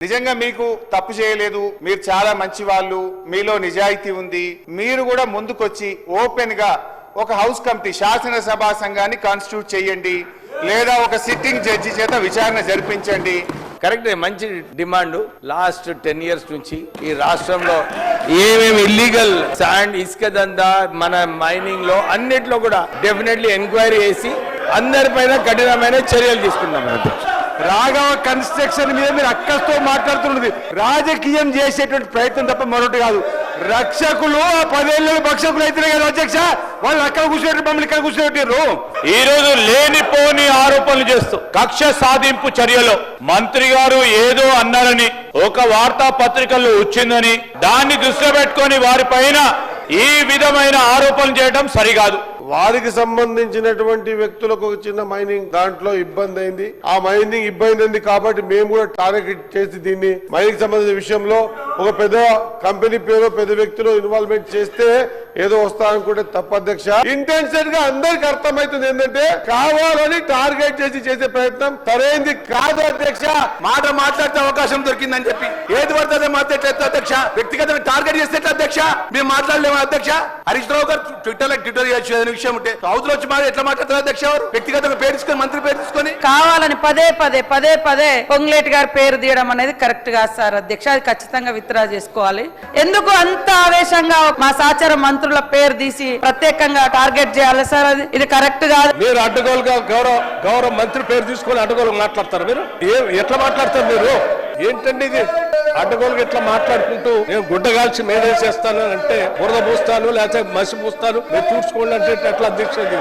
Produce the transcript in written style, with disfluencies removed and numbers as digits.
నిజంగా మీకు తప్పు చేయలేదు, మీరు చాలా మంచి వాళ్ళు, మీలో నిజాయితీ ఉంది. మీరు కూడా ముందుకొచ్చి ఓపెన్ గా ఒక హౌస్ కమిటీ శాసనసభ సంఘాన్ని కాన్స్టిట్యూట్ చేయండి, లేదా ఒక సిట్టింగ్ జడ్జి చేత విచారణ జరిపించండి. కరెక్ట్, మంచి డిమాండ్. లాస్ట్ 10 years నుంచి ఈ రాష్ట్రంలో ఏమేమి ఇల్లీగల్ శాండ్, ఇసుక దందా, మన మైనింగ్ లో అన్నిట్లో కూడా డెఫినెట్లీ ఎంక్వైరీ చేసి అందరిపైన కఠినమైన చర్యలు తీసుకున్నాం. రాఘవ కన్స్ట్రక్షన్ మీద మీరు అక్కస్తో మాట్లాడుతున్నది రాజకీయం చేసేటువంటి ప్రయత్నం తప్ప మరొకటి కాదు. రక్షకులు 10 ఏళ్ళు భక్షకులు అయితే కదా అధ్యక్ష, వాళ్ళు అక్కడ కూర్చోబెట్టి మమ్మల్ని ఇక్కడ కూర్చోబెట్టారు. ఈ రోజు లేనిపోని ఆరోపణలు చేస్తూ కక్ష సాధింపు చర్యలో మంత్రి గారు ఏదో అన్నారని ఒక వార్తా పత్రికల్లో వచ్చిందని దాన్ని దృష్టిలో పెట్టుకొని వారిపైన ఈ విధమైన ఆరోపణలు చేయడం సరికాదు. వారికి సంబంధించినటువంటి వ్యక్తులకు ఒక చిన్న మైనింగ్ దాంట్లో ఇబ్బంది అయింది. ఆ మైనింగ్ ఇబ్బంది అయింది కాబట్టి మేము కూడా టార్గెట్ చేసి దీన్ని మైనింగ్ సంబంధించిన విషయంలో ఒక పెద్ద కంపెనీ పేరు పెద్ద వ్యక్తులు ఇన్వాల్వ్మెంట్ చేస్తే ఏదో వస్తా అనుకుంటే తప్ప అధ్యక్ష. ఇంటెన్షన్ గా అందరికి అర్థమవుతుంది ఏంటంటే కావాలని టార్గెట్ చేసి చేసే ప్రయత్నం సరైనది కాదు అధ్యక్ష. మాట మాట్లాడే అవకాశం దొరికిందని చెప్పి ఏది పడుతుందో మాట్లాడలేదు అధ్యక్ష. వ్యక్తిగతంగా టార్గెట్ చేస్తే అధ్యక్ష మేము మాట్లాడలేము అధ్యక్ష. హరీష్ రావు గారు ట్విట్టర్ చేసే విషయం ఉంటే అవతల వచ్చి మాట ఎట్లా మాట్లాడుతున్నారు అధ్యక్ష? వ్యక్తిగతంగా పేరు తీసుకొని మంత్రి పేరు తీసుకొని కావాలని పదే పదే పొంగులేటి గారి పేరు తీయడం అనేది కరెక్ట్ కాదు సార్ అధ్యక్ష. అది ఖచ్చితంగా విత్డ్రా చేసుకోవాలి. ఎందుకు అంత ఆవేశంగా మా సహచర మంత్రుల పేరు తీసి ప్రత్యేకంగా టార్గెట్ చేయాలి సార్? అది ఇది కరెక్ట్ కాదు. మీరు అడ్డగోలుగా గౌరవ మంత్రి పేరు తీసుకొని అడ్డగోలు మాట్లాడతారు. మీరు ఎట్లా మాట్లాడతారు? మీరు ఏంటండి ఇది? అడ్డగోలుగా ఇట్లా మాట్లాడుకుంటూ నేను గుడ్డగాల్చి మేనేజ్ చేస్తాను అంటే బురద పూస్తాను, లేకపోతే మసి పూస్తాను, మీరు చూసుకోండి అంటే ఎట్లా అధ్యక్షుడు?